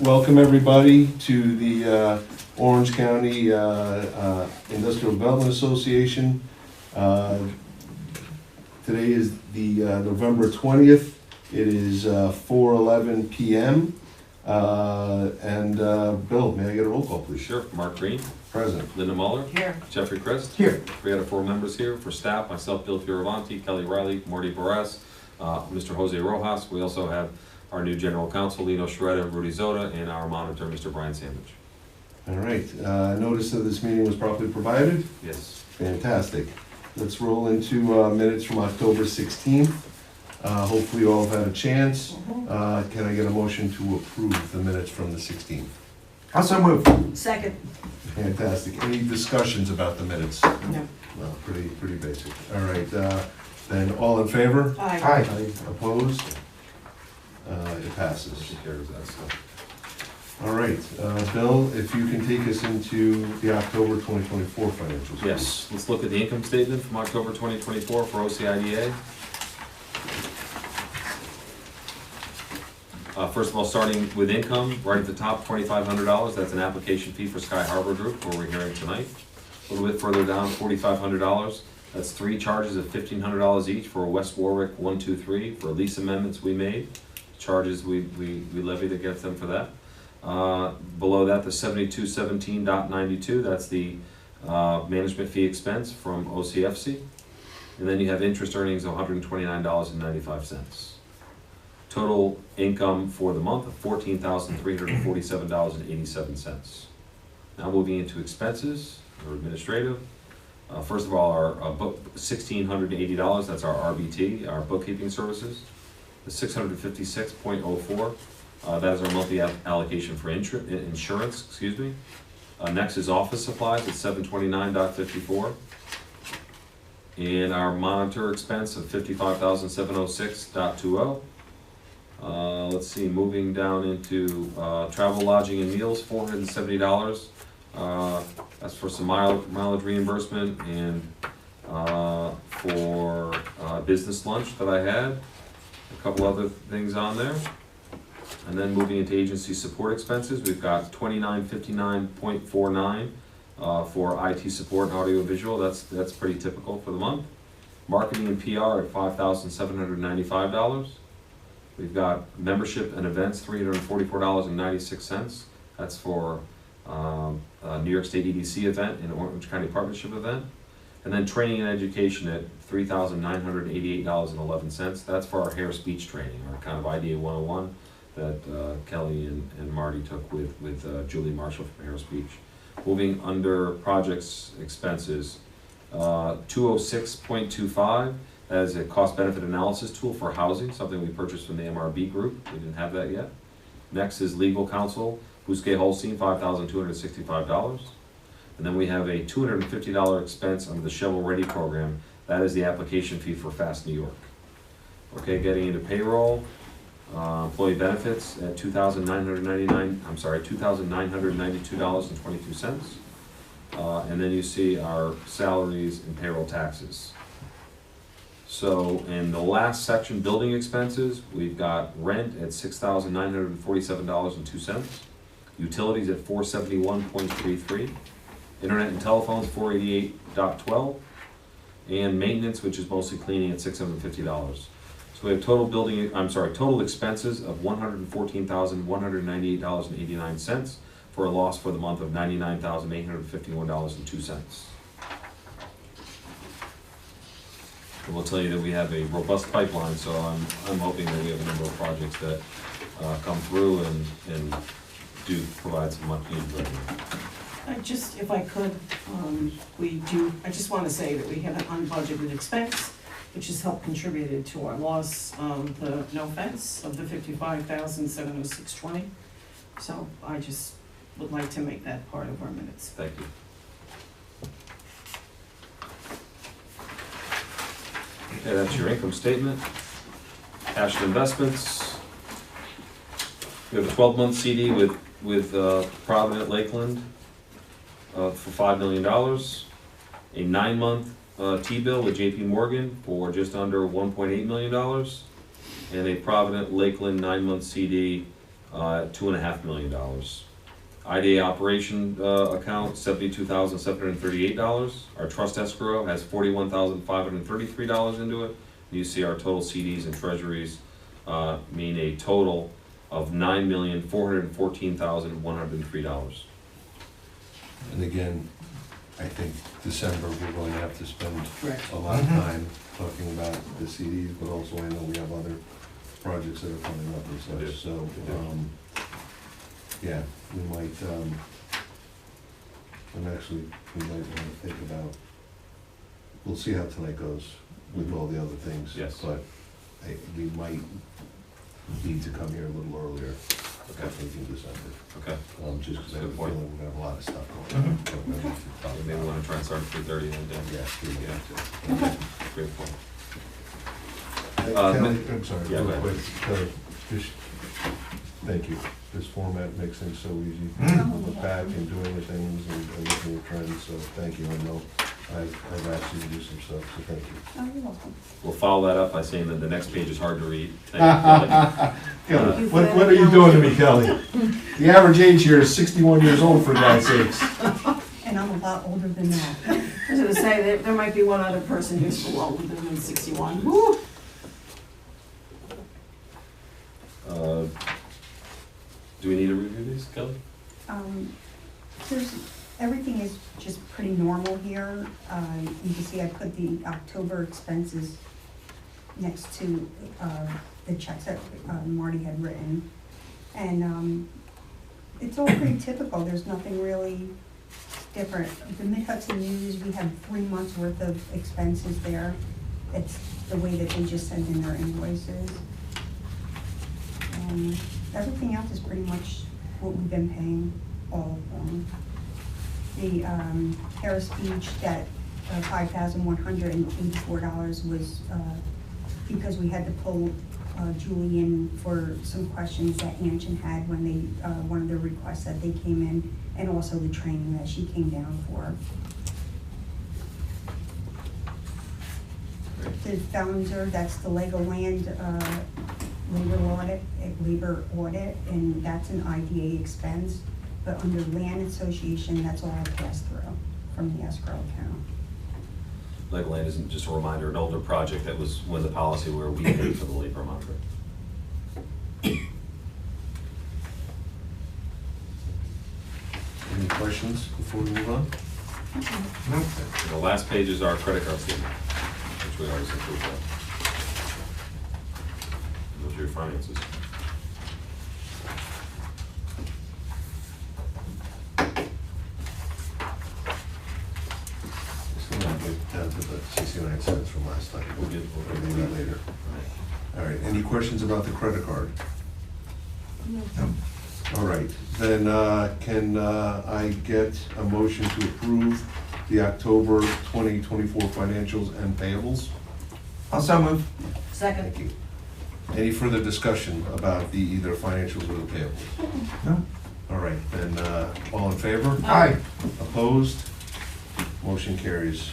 Welcome everybody to the Orange County Industrial Development Association. Today is the November 20th. It is 4:11 p.m. Bill, may I get a roll call, please? Sure. Mark Green. Present. Linda Muller. Here. Jeffrey Christ. Here. We had 4 members here. For staff, myself, Bill Fioravanti, Kelly Riley, Marty Barras, Mr. Jose Rojas. We also have our new general counsel, Lino Shredder, Rudy Zoda, and our monitor, Mr. Brian Sandwich. All right. Notice of this meeting was properly provided. Yes. Fantastic. Let's roll into minutes from October 16th. Hopefully you all have had a chance. Can I get a motion to approve the minutes from the 16th? Also move. Second. Fantastic. Any discussions about the minutes? No. Well, pretty basic. All right, then all in favor? Aye. Aye. Opposed? It passes. Motion carries that stuff. All right, Bill, if you can take us into the October 2024 financials. Yes. Let's look at the income statement from October 2024 for OCIDA. First of all, starting with income, right at the top, $2,500. That's an application fee for Sky Harbor Group, where we're hearing tonight. A little bit further down, $4,500. That's 3 charges of $1,500 each for West Warwick 123 for lease amendments we made. Charges we levied against them for that. Below that, the 7217.92. That's the management fee expense from OCFC. And then you have interest earnings of $129.95. Total income for the month of $14,347.87. Now moving into expenses or administrative. First of all, our book $1,680. That's our RBT, our bookkeeping services. The 656.04. That is our monthly allocation for insurance. Excuse me. Next is office supplies at $729.54. And our monitor expense of $55,706.20. Let's see, moving down into travel, lodging, and meals, $470. That's for some mileage reimbursement and for business lunch that I had. A couple other things on there. And then moving into agency support expenses, we've got $2959.49 for IT support and audio visual. That's pretty typical for the month. Marketing and PR at $5,795. We've got membership and events, $344.96. That's for New York State EDC event and Orange County Partnership event. And then training and education at $3,988.11. That's for our hair speech training, our kind of IDA 101 that Kelly and Marty took with Julie Marshall from Hair Speech. Moving under projects expenses, 206.25. That is a cost-benefit analysis tool for housing, something we purchased from the MRB group. We didn't have that yet. Next is legal counsel, Bousquet Holstein, $5,265. And then we have a $250 expense under the Shovel Ready program. That is the application fee for Fast New York. Okay, getting into payroll, employee benefits at $2,992.22. And then you see our salaries and payroll taxes. So in the last section, building expenses, we've got rent at $6,947.02, utilities at $471.33, internet and telephones $488.12, and maintenance, which is mostly cleaning, at $650. So we have total expenses of $114,198.89 for a loss for the month of $99,851.02. And we'll tell you that we have a robust pipeline, so I'm hoping that we have a number of projects that come through and do provide some much needed revenue. If I could, I just want to say that we have an unbudgeted expense, which has helped contributed to our loss, the no offense of the $55,706.20. So I just would like to make that part of our minutes. Thank you. Okay, that's your income statement. Cash and investments. We have a 12-month CD with Provident Lakeland for $5 million. A 9-month T-bill with JP Morgan for just under $1.8 million. And a Provident Lakeland 9-month CD $2.5 million. IDA operation account, $72,738. Our trust escrow has $41,533 into it. You see our total CDs and treasuries mean a total of $9,414,103. And again, I think December, we're going to have to spend Correct. a lot of time talking about the CDs, but also I know we have other projects that are coming up and We do. such, so, We do. yeah, we might, and actually, we might wanna think about, we'll see how tonight goes with all the other things. Yes. But we might need to come here a little earlier, Okay. I think in December, Okay. just because I have a Good point. feeling we have a lot of stuff going on. that we need to talk Maybe we about. want to try and start at 3:30 then, Dan. Yeah, we might have to. Okay. Great point. Kelly, mi- I'm sorry, Yeah, real go ahead. quick, Kelly, just, thank you. This format makes things so easy, look back and doing the things and looking at trends, so thank you. I know I've asked you to do some stuff, so thank you. Oh, you're welcome. We'll follow that up by saying that the next page is hard to read. Thank you, Kelly, what are you doing to me, Kelly? The average age here is 61 years old, for God's sakes. And I'm a lot older than that. I was gonna say, there might be one other person who's below than 61. Woo! Do we need to review these, Kelly? There's, everything is just pretty normal here. You can see I put the October expenses next to the checks that Marty had written. And it's all pretty typical, there's nothing really different. The Mid-Hudson News, we have 3 months worth of expenses there. It's the way that they just send in their invoices. Everything else is pretty much what we've been paying, all of them. The Harris Beach, that $5,184 was because we had to pull Julie in for some questions that Anshin had when they, one of the requests that they came in, and also the training that she came down for. The Founzer, that's the Legoland labor audit, and that's an IDA expense. But under land association, that's all I pass through from the escrow account. Legoland isn't just a reminder, an older project that was when the policy where we paid for the labor monitor. Any questions before we move on? The last page is our credit card statement, which we always include that. Those are your finances. Still not get down to the 69 cents from last time. We'll do that later. All right, any questions about the credit card? All right, then can I get a motion to approve the October 2024 financials and payables? Also move. Second. Thank you. Any further discussion about the either financials or the payables? No. All right, then, all in favor? Aye. Opposed? Motion carries.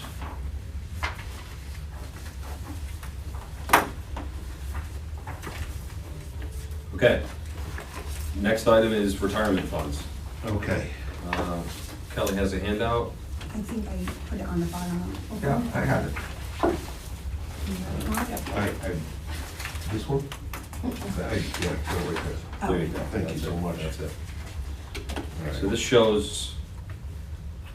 Okay. Next item is retirement funds. Okay. Kelly has a handout. I think I put it on the bottom. Yeah, I have it. This one? Yeah, go right there. There you go. Thank you That's so it. much. That's it. All right. So this shows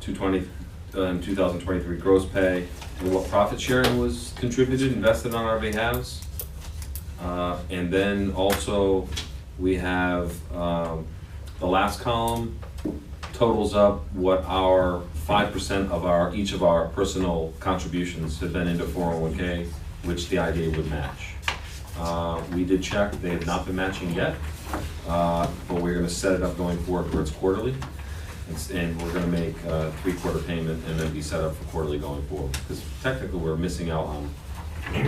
2023 gross pay and what profit sharing was contributed, invested on our behalves. And then also we have the last column totals up what our 5% of each of our personal contributions have been into 401k, which the IDA would match. We did check, they have not been matching yet, but we're gonna set it up going forward where it's quarterly. And we're gonna make a 3/4 payment and then be set up for quarterly going forward. Because technically, we're missing out on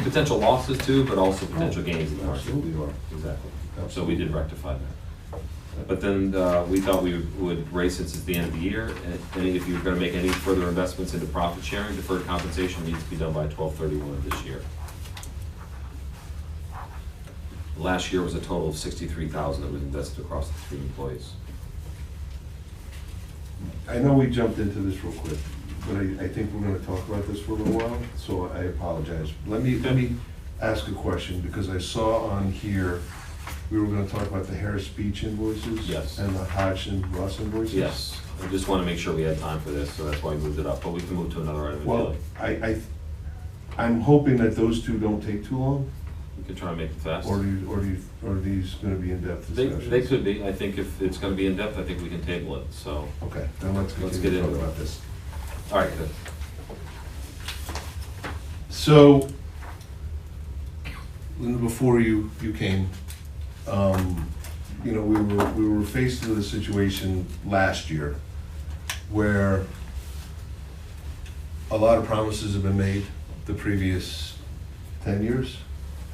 potential losses too, but also potential gains in the market. Absolutely are. Exactly. So we did rectify that. But then we thought we would raise, since it's the end of the year, and if you're gonna make any further investments into profit sharing, deferred compensation needs to be done by 12/31 of this year. Last year was a total of 63,000 that was invested across the 3 employees. I know we jumped into this real quick, but I think we're gonna talk about this for a little while, so I apologize. Let me ask a question, because I saw on here, we were gonna talk about the Harris Beach invoices. Yes. And the Hodgson Russ invoices. Yes, I just want to make sure we had time for this, so that's why we moved it up, but we can move to another item if you Well, like. I'm hoping that those two don't take too long, We can try and make it fast. or are these gonna be in-depth They discussions? could be, I think if it's gonna be in-depth, I think we can table it, so, Okay, then let's Let's continue get to talk into it. about this. all right, good. So, Linda, before you came, you know, we were faced with a situation last year where a lot of promises have been made the previous 10 years,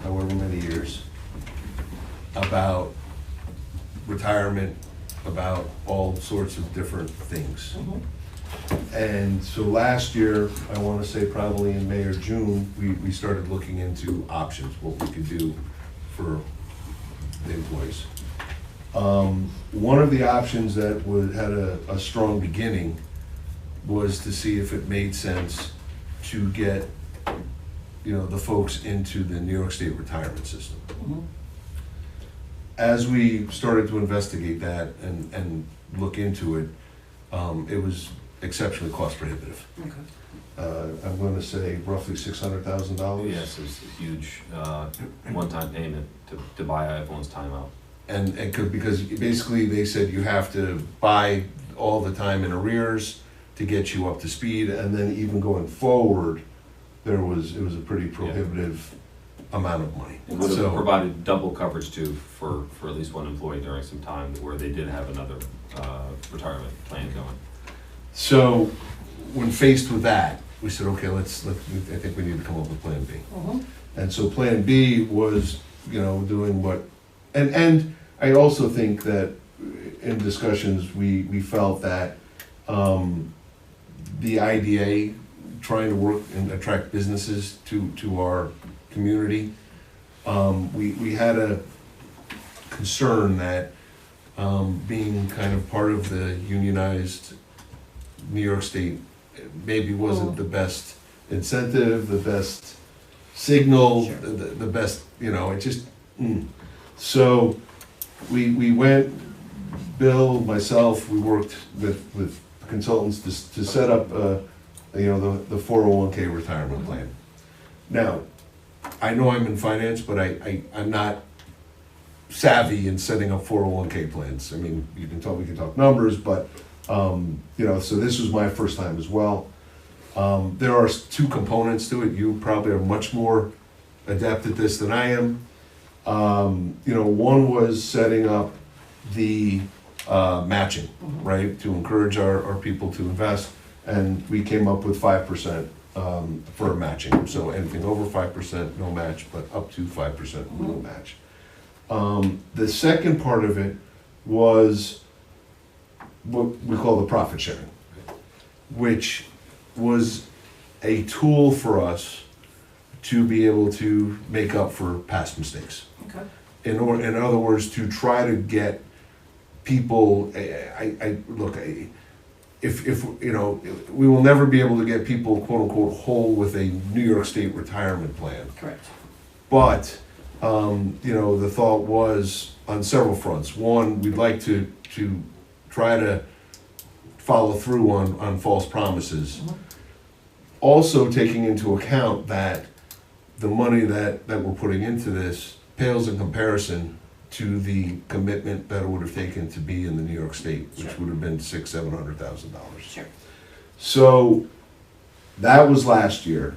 however many years, about retirement, about all sorts of different things. And so last year, I want to say probably in May or June, we started looking into options, what we could do for the employees. One of the options that had a strong beginning was to see if it made sense to get, you know, the folks into the New York State retirement system. As we started to investigate that and look into it, it was exceptionally cost prohibitive. Okay. I'm going to say roughly $600,000. Yes, it's a huge, one-time payment to buy everyone's time out. And because basically they said you have to buy all the time in arrears to get you up to speed, and then even going forward, it was a pretty prohibitive amount of money. It would have So, provided double coverage too for at least one employee during some time where they did have another retirement plan going. so when faced with that, we said, okay, I think we need to come up with Plan B. And so Plan B was, you know, doing what, and I also think that in discussions, we felt that the IDA, trying to work and attract businesses to our community, we had a concern that being kind of part of the unionized New York State maybe wasn't the best incentive, the best signal, Sure. the best, you know, it just, So we went, Bill, myself, we worked with consultants to set up, you know, the 401k retirement plan. Now, I know I'm in finance, but I'm not savvy in setting up 401k plans. I mean, we can talk numbers, but, you know, so this was my first time as well. There are 2 components to it. You probably are much more adept at this than I am. You know, one was setting up the matching, right, to encourage our people to invest, and we came up with 5% for matching. So anything over 5%, no match, but up to 5% we will match. The second part of it was what we call the profit sharing, which was a tool for us to be able to make up for past mistakes. Okay. In other words, to try to get people, if you know, we will never be able to get people, quote unquote, whole with a New York State retirement plan. Correct. But, you know, the thought was on several fronts. One, we'd like to try to follow through on false promises. Also taking into account that the money that we're putting into this pales in comparison to the commitment that it would have taken to be in the New York State, which Sure. would have been $600,000-$700,000. Sure. So that was last year,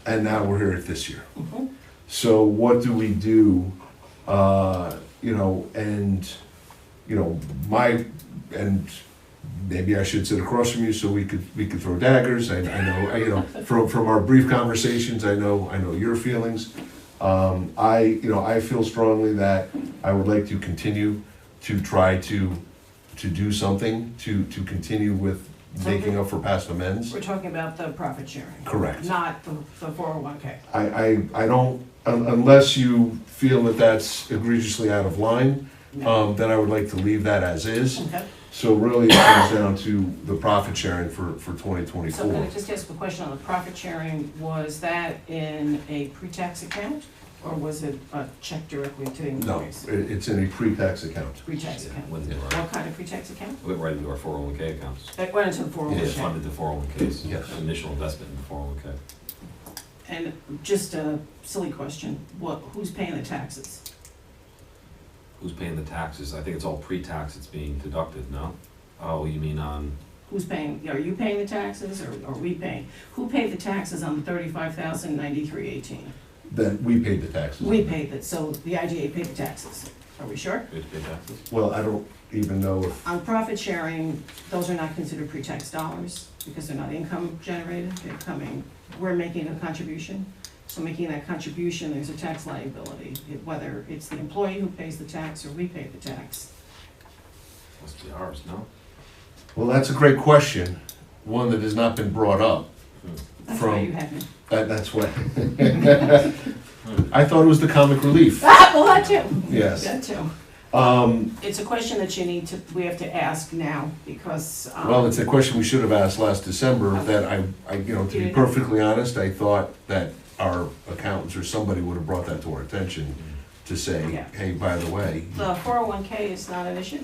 and now we're here at this year. So what do we do? You know, and you know, and maybe I should sit across from you so we could throw daggers. I know, you know, from our brief conversations, I know your feelings. I feel strongly that I would like to continue to try to do something to continue with making up for past amends. We're talking about the profit sharing. Correct. Not the 401k. I don't unless you feel that that's egregiously out of line, then I would like to leave that as is. Okay, So really, it comes down to the profit sharing for so 2024. can I just ask a question on the profit sharing? Was that in a pre-tax account, or was it a check directly to the No, employees? it's in a pre-tax account. Pre-tax Yeah, account. went into our- What kind of pre-tax account? Went right into our 401k accounts. It went into the Yeah, it 401k. funded the 401ks. Yes. Initial investment in the 401k. And just a silly question, who's paying the taxes? Who's paying the taxes? I think it's all pre-tax, it's being deducted, no? Oh, you mean on, Who's paying, are you paying the taxes, or are we paying? Who paid the taxes on the 35,093.18? Then we paid the taxes. We paid it, so the IGA paid the taxes. Are we sure? we have to pay taxes? Well, I don't even know if, On profit sharing, those are not considered pre-tax dollars, because they're not income generated, they're coming, we're making a contribution. So making that contribution, there's a tax liability, whether it's the employee who pays the tax or we pay the tax. Must be ours, no? well, that's a great question, one that has not been brought up. That's why From- you had me. That's what. I thought it was the comic relief, Ah, well, that too. yes. That too. It's a question that we have to ask now, because, Well, it's a question we should have asked last December, that to be perfectly honest, I thought that our accountants or somebody would have brought that to our attention to say, Yeah. hey, by the way, the 401k is not an issue,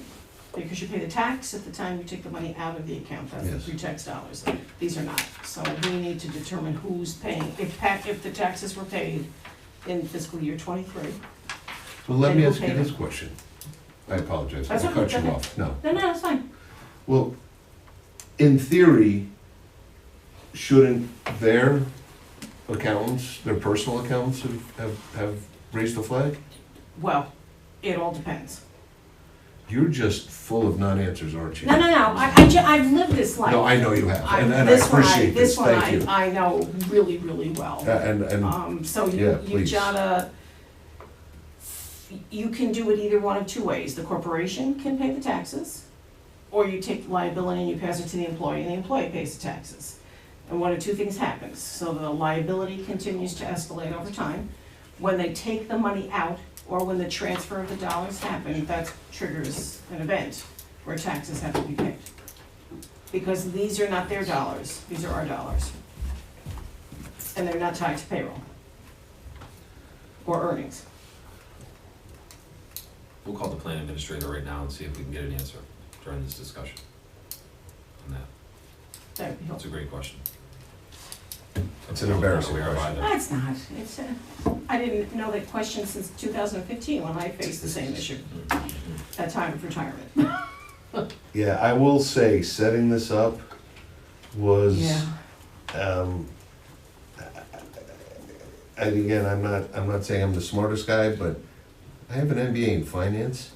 because you pay the tax at the time you take the money out of the account, that's Yes. the pre-tax dollars. These are not, so we need to determine who's paying, if the taxes were paid in fiscal year '23. well, let me Then ask you we'll pay this question. I apologize, That's I cut okay, you go off, no. No, that's fine. Well, in theory, shouldn't their accountants, their personal accountants have raised the flag? Well, it all depends. You're just full of non-answers, aren't you? No, I've lived this life. No, I know you have, and I This one appreciate this, thank you. I know really, really well. So Yeah, you please. gotta, you can do it either one of two ways. The corporation can pay the taxes, or you take the liability and you pass it to the employee, and the employee pays the taxes. And one of two things happens. So the liability continues to escalate over time. When they take the money out, or when the transfer of the dollars happen, that triggers an event where taxes have to be paid. Because these are not their dollars, these are our dollars. And they're not tied to payroll or earnings. We'll call the plan administrator right now and see if we can get an answer during this discussion on that. That would be That's a helpful. great question. It's an embarrassing Aware of question. either. It's not, I didn't know that question since 2015 when I faced the same issue at time of retirement. Yeah, I will say, setting this up was, Yeah. and again, I'm not saying I'm the smartest guy, but I have an MBA in finance,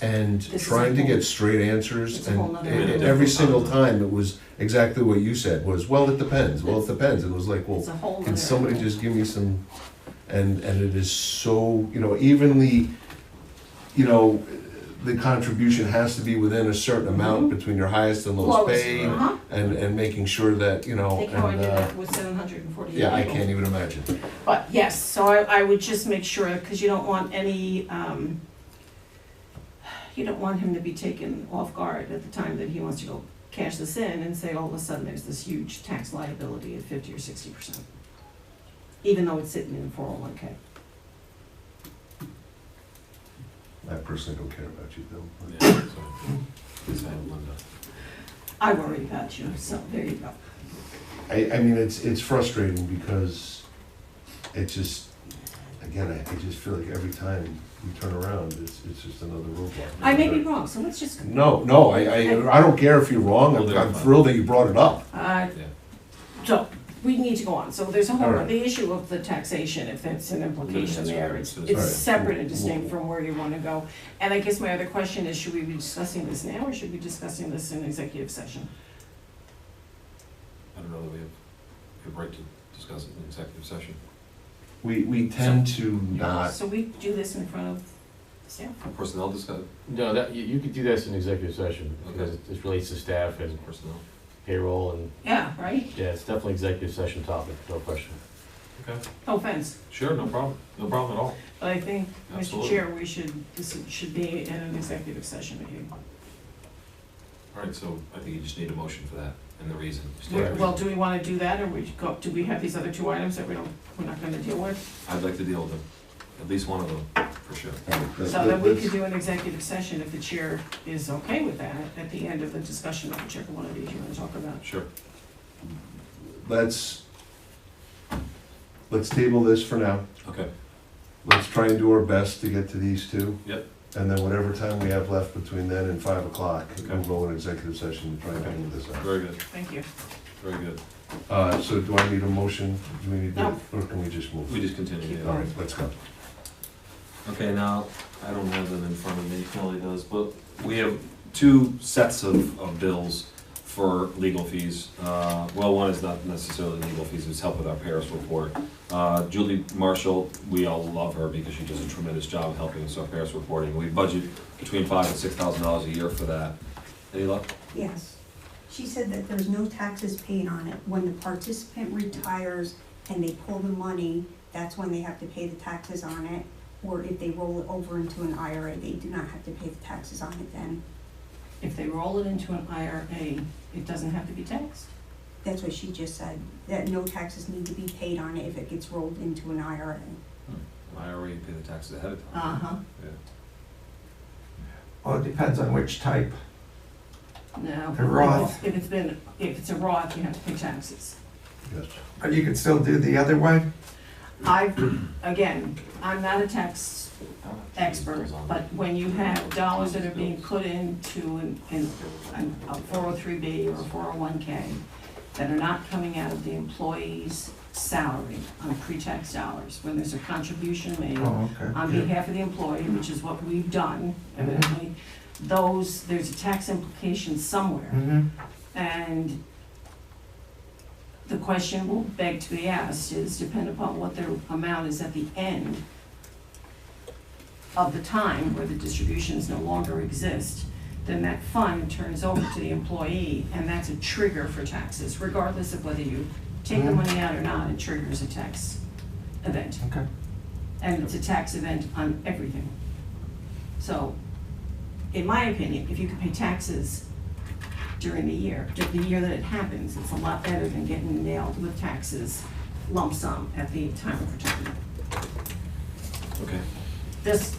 and This is trying a to whole- get straight answers, it's a and whole nother and area. every single time, it was exactly what you said, was, well, it depends, and it was like, well, It's a whole can nother somebody area. just give me some, and it is so, even the, the contribution has to be within a certain amount Mhm. between your highest and lowest Close. paid, Uh-huh. and making sure that, Think how I and, did that with 748 yeah, I people. can't even imagine. But yes, so I would just make sure, because you don't want any, you don't want him to be taken off guard at the time that he wants to go cash this in and say all of a sudden there's this huge tax liability at 50 or 60%. Even though it's sitting in 401k. I personally don't care about you, Bill. Yeah, so, please have Linda. I worry about you, so there you go. I mean, it's frustrating because it just, again, I just feel like every time we turn around, it's just another roadblock. I may be wrong, so let's just, No, I don't care if you're wrong, We'll do it I'm fine. thrilled that you brought it up. Yeah. so, we need to go on. So there's a All whole, right. the issue of the taxation, if that's an implication That's there, right. it's All right. separate and distinct from where you wanna go. And I guess my other question is, should we be discussing this now, or should we be discussing this in executive session? I don't know that we have right to discuss it in executive session. We tend to not, So we do this in front of staff? Personnel discuss, No, that, you could do this in executive session, because Okay. it relates to staff and personnel. payroll, and, Yeah, right? yeah, it's definitely executive session topic, no question. Okay, No offense, sure, no problem at all. but I think, Mr. Absolutely. Chair, this should be in an executive session meeting. All right, so I think you just need a motion for that and the reason. Well, do we wanna do that, or do we have these other two items that we're not gonna deal with? I'd like to deal with them, at least one of them, for sure. So that we could do an executive session if the chair is okay with that, at the end of the discussion of whichever one of these you wanna talk about. Sure. Let's table this for now. Okay, Let's try and do our best to get to these two. Yep. And then whatever time we have left between then and 5 o'clock, Okay. we'll go in executive session to try and handle this out. very good, Thank you. very good. So do I need a motion? Do we need to, No. or can we just move? We just continue, All yeah. right, let's go. Okay, now, I don't have them in front of me, Kelly does, but we have two sets of bills for legal fees. Well, one is not necessarily legal fees, it's help with our Paris report. Julie Marshall, we all love her because she does a tremendous job of helping us with our Paris reporting. We budget between $5,000 and $6,000 a year for that. Any luck? Yes. She said that there's no taxes paid on it. When the participant retires and they pull the money, that's when they have to pay the taxes on it. Or if they roll it over into an IRA, they do not have to pay the taxes on it then. If they roll it into an IRA, it doesn't have to be taxed. That's what she just said, that no taxes need to be paid on it if it gets rolled into an IRA. IRA, you pay the taxes ahead of time. Uh-huh. Yeah. Well, it depends on which type. No. A Roth. If it's a Roth, you have to pay taxes. Yes. Or you could still do the other way? Again, I'm not a tax expert, but when you have dollars that are being put into a 403B or a 401K that are not coming out of the employee's salary on pre-tax dollars, when there's a contribution made Oh, okay. on behalf of the employee, which is what we've done evidently, there's a tax implication somewhere. Mm-hmm. And the question will beg to be asked is, depending upon what their amount is at the end of the time where the distributions no longer exist, then that fund turns over to the employee, and that's a trigger for taxes, regardless of whether you take the money out or not, it triggers a tax event. Okay. And it's a tax event on everything. So, in my opinion, if you could pay taxes during the year that it happens, it's a lot better than getting nailed with taxes lump sum at the time of retirement. Okay. Just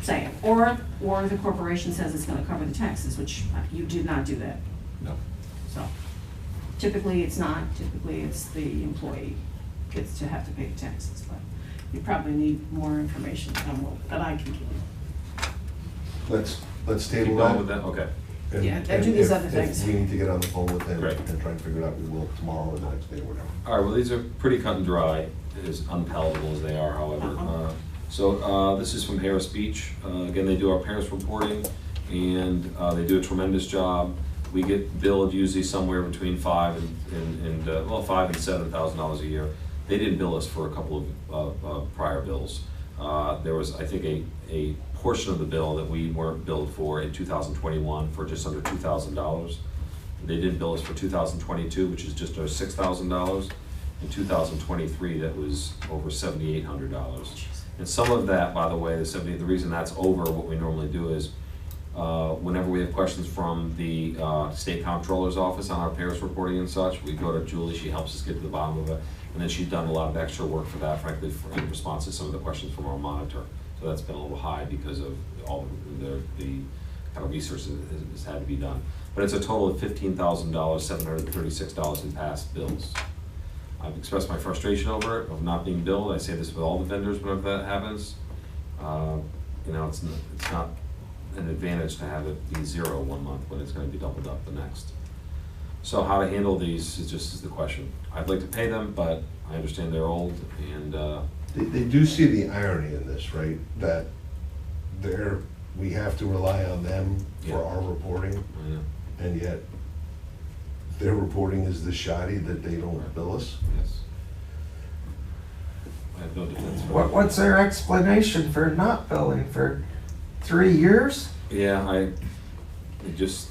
saying, or the corporation says it's gonna cover the taxes, which you did not do that. No. So, typically it's not, typically it's the employee gets to have to pay the taxes, but you probably need more information that I can give you. Let's Keep table going with that. that, okay. And- Yeah, and and do these if- other things. If we need to get on the phone with them Great. and try and figure it out, we will tomorrow or the next day, whatever. All right, well, these are pretty cut and dry, as unpalatable as they are, however. Uh-huh. This is from Harris Beach. Again, they do our Paris reporting, and they do a tremendous job. We get billed usually somewhere between $5,000 and $7,000 a year. They didn't bill us for a couple of prior bills. There was, I think, a portion of the bill that we weren't billed for in 2021 for just under $2,000. They didn't bill us for 2022, which is just over $6,000. In 2023, that was over $7,800. And some of that, by the way, the reason that's over what we normally do is whenever we have questions from the state comptroller's office on our Paris reporting and such, we go to Julie, she helps us get to the bottom of it. And then she's done a lot of extra work for that, frankly, in response to some of the questions from our monitor. So that's been a little high because of all the kind of research that has had to be done. But it's a total of $15,000, $736 in past bills. I've expressed my frustration over it, of not being billed. I say this with all the vendors whenever that happens. It's not an advantage to have it be zero one month when it's gonna be doubled up the next. So how to handle these is the question. I'd like to pay them, but I understand they're old and, They do see the irony in this, right? That we have to rely on them Yeah. for our reporting, yeah, and yet their reporting is the shoddy that they don't bill us. yes. I have no defense for that. What's their explanation for not billing for 3 years? Yeah, I just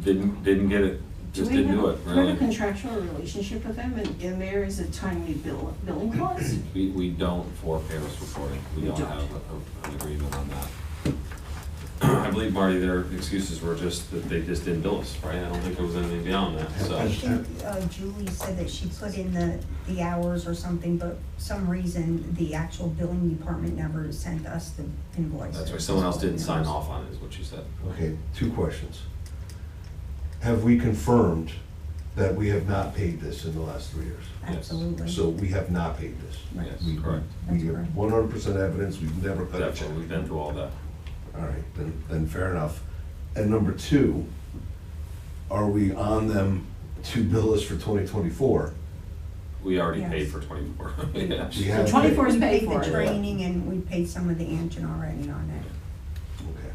didn't get it just didn't do it, We have a really. contractual relationship with them, and in there is a timely billing clause? We don't for payrolls reporting, we We don't don't. have an agreement on that. I believe, Marty, their excuses were just that they just didn't bill us, right? I don't think there was anything beyond that, I so. think Julie said that she put in the hours or something, but some reason the actual billing department never sent us the invoice. That's right, someone else didn't sign off on it, is what she said. Okay, two questions. Have we confirmed that we have not paid this in the last 3 years? Absolutely. So we have not paid this? Right. Yes, We- correct. We That's have correct. 100% evidence, we've never cut a check. Definitely, we've been through all that. All right, then fair enough. And number two, are we on them to bill us for 2024? We already Yes. paid for 24. Yeah. We have 24 is We paid paid for the it. training and we paid some of the engine already on it. Okay.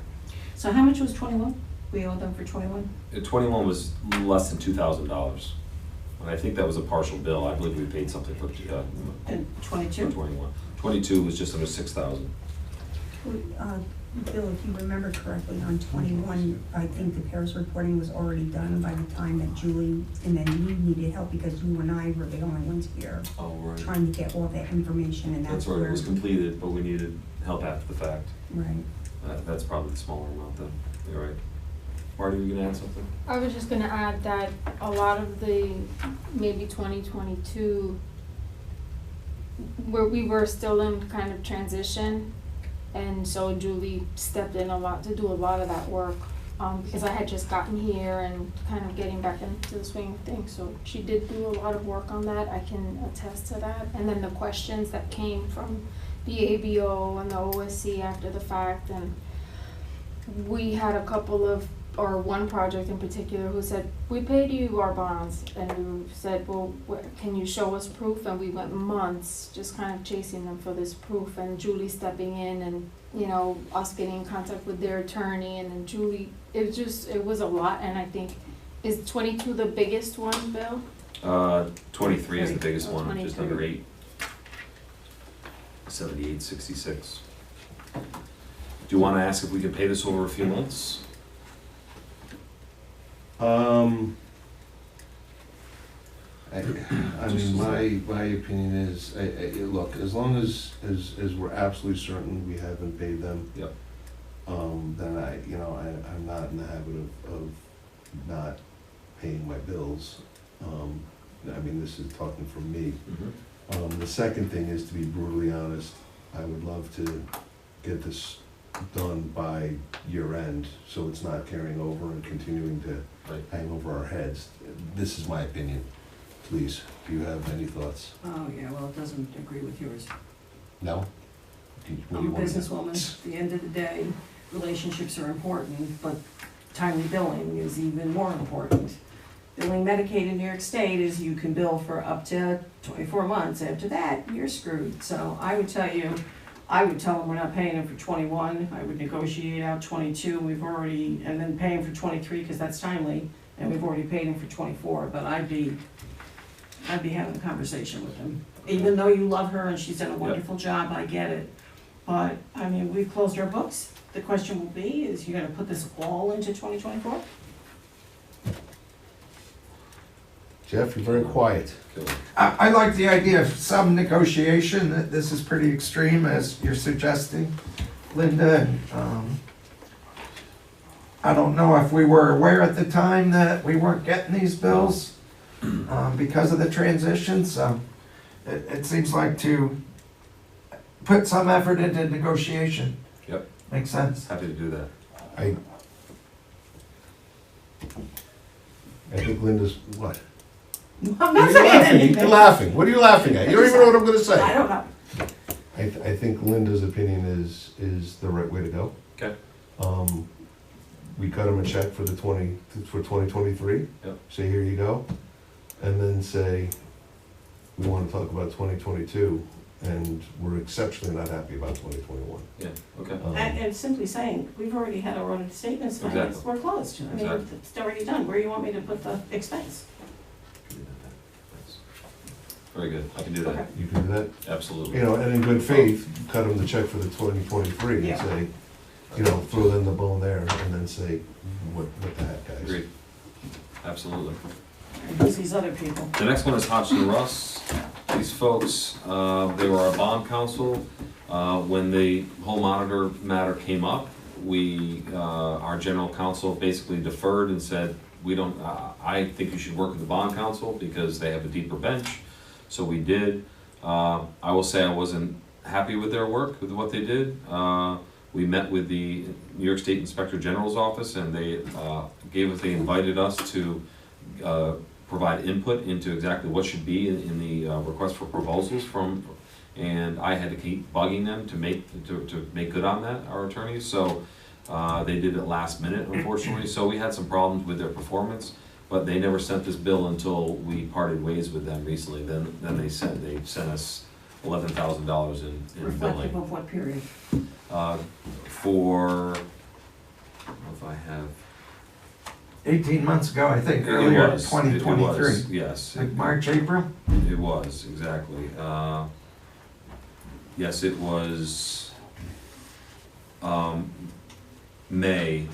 So how much was 21? We owed them for 21? 21 was less than $2,000. And I think that was a partial bill. I believe we paid something for And for 22? 21. 22 was just under 6,000. Bill, if you remember correctly, on 21, I think the pairs reporting was already done by the time that Julie, and then you needed help because you and I were the only ones here Oh, right. trying to get all that information, and That's that's where where. it was completed, but we needed help after the fact. Right. That's probably the smaller amount then. You're right. Marty, you gonna add something? I was just gonna add that a lot of the, maybe 2022, where we were still in kind of transition, and so Julie stepped in a lot to do a lot of that work, because I had just gotten here and kind of getting back into the swing of things, so she did do a lot of work on that, I can attest to that. And then the questions that came from the ABO and the OSC after the fact, and we had a couple of, or one project in particular, who said, we paid you our bonds, and we said, well, can you show us proof? And we went months just kind of chasing them for this proof, and Julie stepping in, and, you know, us getting in contact with their attorney, and then Julie, it was a lot, and I think, is 22 the biggest one, Bill? 23 is the biggest Oh, one, just 23. under 8. 78.66. Do you wanna ask if we can pay this over a few months? I mean, my opinion is, look, as long as we're absolutely certain we haven't paid them, Yep. then I'm not in the habit of not paying my bills. I mean, this is talking from me. Mm-hmm. The second thing is, to be brutally honest, I would love to get this done by year end, so it's not carrying over and continuing to Right. hang over our heads. This is my opinion. Please, do you have any thoughts? Oh, yeah, well, it doesn't agree with yours. No? What do I'm you a want? businesswoman, at the end of the day, relationships are important, but timely billing is even more important. Billing Medicaid in New York State is you can bill for up to 24 months, after that, you're screwed. So I would tell them we're not paying them for 21, I would negotiate out 22, and then pay them for 23, because that's timely, and we've already paid them for 24, but I'd be having a conversation with them. Even though you love her and she's done a wonderful job, I get it. But, I mean, we've closed our books. The question will be, is you're gonna put this all into 2024? Jeff, you're very quiet. Okay. I like the idea of some negotiation, that this is pretty extreme, as you're suggesting, Linda. I don't know if we were aware at the time that we weren't getting these bills because of the transition, so it seems like to put some effort into negotiation. Yep. Makes sense. Happy to do that. I think Linda's, what? I'm not saying anything. You're laughing. What are you laughing at? You don't even know what I'm gonna I say. don't know. I think Linda's opinion is the right way to go. Okay. We cut them a check for 2023. Yep. Say, here you go. And then say, we wanna talk about 2022, and we're exceptionally not happy about 2021. Yeah, okay. And simply saying, we've already had our audit statements, and Exactly. we're closed. I mean, Exactly. it's already done. Where do you want me to put the expense? Very good, I can do Okay. that, You can do that? absolutely. You know, and in good faith, cut them the check for the 2023 and Yeah. say, throw them the bone there, and then say, what the heck, guys? Agreed. absolutely. And who's these other people? The next one is Hodgson Russ. These folks, they were our bond counsel. When the whole monitor matter came up, our general counsel basically deferred and said, I think you should work with the bond counsel because they have a deeper bench. So we did. I will say I wasn't happy with their work, with what they did. We met with the New York State Inspector General's office, and they invited us to provide input into exactly what should be in the request for proposals and I had to keep bugging them to make good on that, our attorneys. So they did it last minute, unfortunately. So we had some problems with their performance, but they never sent this bill until we parted ways with them recently. Then they sent us $11,000 in Reflective billing. of what period? For, I don't know if I have. 18 months ago, I think, It earlier, was, 2023. it was, yes. Like March, April? It was, exactly. Yes, it was May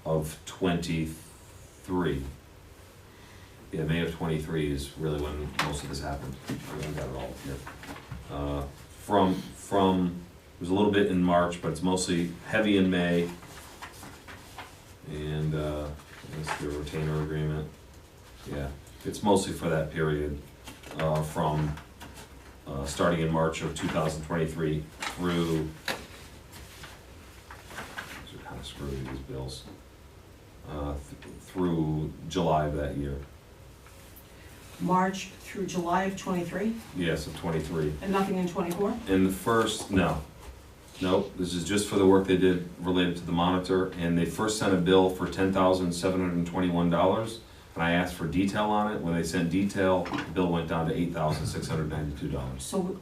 of '23. Yeah, May of '23 is really when most of this happened. I got it all here. It was a little bit in March, but it's mostly heavy in May. And that's the retainer agreement. Yeah, it's mostly for that period from starting in March of 2023 through, these are kind of screwy, these bills, through July of that year. March through July of '23, Yes, of '23. and nothing in '24? And the first, no, this is just for the work they did related to the monitor, and they first sent a bill for $10,721, and I asked for detail on it. When they sent detail, the bill went down to $8,692. So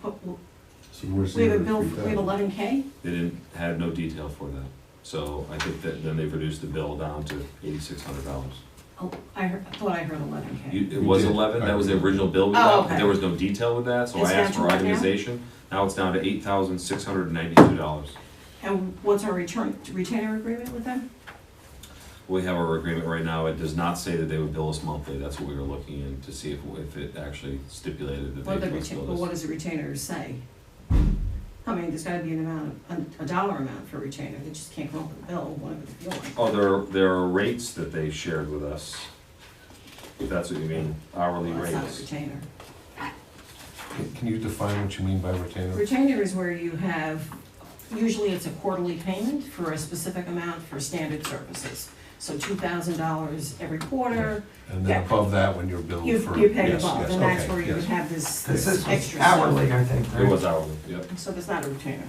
So where's we the have a other bill, we have 3,000? $11K? They had no detail for that. So I think that then they've reduced the bill down to $8,600. Oh, I thought I heard $11K. It was did. 11, that was the original bill we Oh, got, but okay. there was no detail with that, so It's I down asked to for what now? itemization. Now it's down to $8,692. And what's our retainer agreement with them? We have our agreement right now, it does not say that they would bill us monthly, that's what we were looking in to see if it actually stipulated that What they the must bill us. what does the retainer say? I mean, there's gotta be an amount, a dollar amount for retainer, they just can't come up with a bill, whatever they feel like. Oh, there are rates that they shared with us, if that's what you mean, hourly Well, that's not a rates. retainer. Can you define what you mean by retainer? Retainer is where you have, usually it's a quarterly payment for a specific amount for standard services. So $2,000 every quarter, And then Yeah. above that, when you're billed you for. pay yes, above, yes, and that's okay, where you would yes. have this This is extra stuff. hourly, I think, It right? was hourly, yep. So it's not a retainer.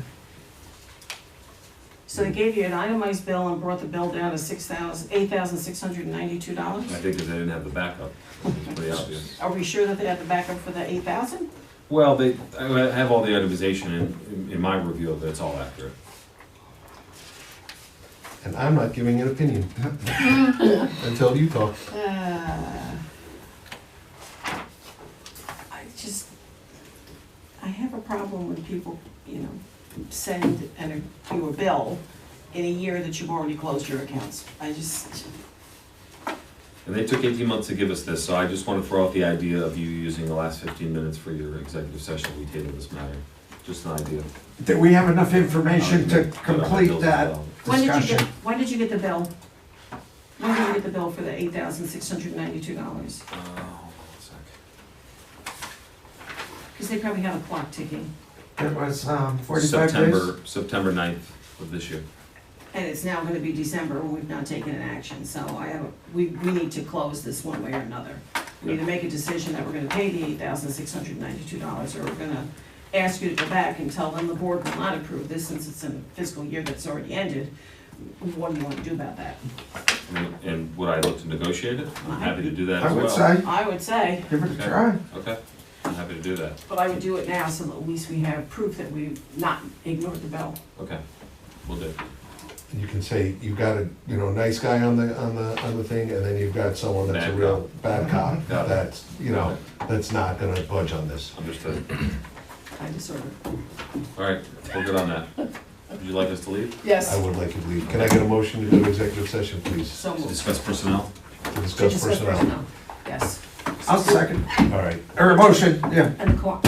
So they gave you an itemized bill and brought the bill down to $8,692? I think because they didn't have the backup, it's pretty obvious. Are we sure that they had the backup for the 8,000? Well, I have all the itemization in my review of it, it's all accurate. And I'm not giving an opinion until you talk. I have a problem when people, send you a bill in a year that you've already closed your accounts. And they took 18 months to give us this, so I just want to throw out the idea of you using the last 15 minutes for your executive session, we table this matter. Just an idea. Do we have enough information to Put on the complete bills as that well. discussion? When did you get the bill? When did you get the bill for the $8,692? Hold on a sec. Because they probably have a clock ticking, It was 45 days? September 9th of this year. and it's now gonna be December when we've not taken an action, so we need to close this one way or another. We either make a decision that we're gonna pay the $8,692, or we're gonna ask you to go back and tell them the board will not approve this since it's in a fiscal year that's already ended. What do you wanna do about that? And would I look to negotiate it? I'm happy to do that I as well. would say, I would say, give it a Okay. try. Okay, I'm happy to do that. but I would do it now so that at least we have proof that we've not ignored the bill. Okay, will do. You can say, you've got a, nice guy on the thing, and then you've got someone that's a Bad real bad cop, Got it. that's, that's not gonna budge on this. Understood. I disorder. All right, we're good on that. Would you like us to leave? I would like you to leave. Can I get a motion to go to executive session, please? So To moved. discuss personnel? To discuss personnel. Yes. I'll second, All right. or a motion, yeah. And the co-op,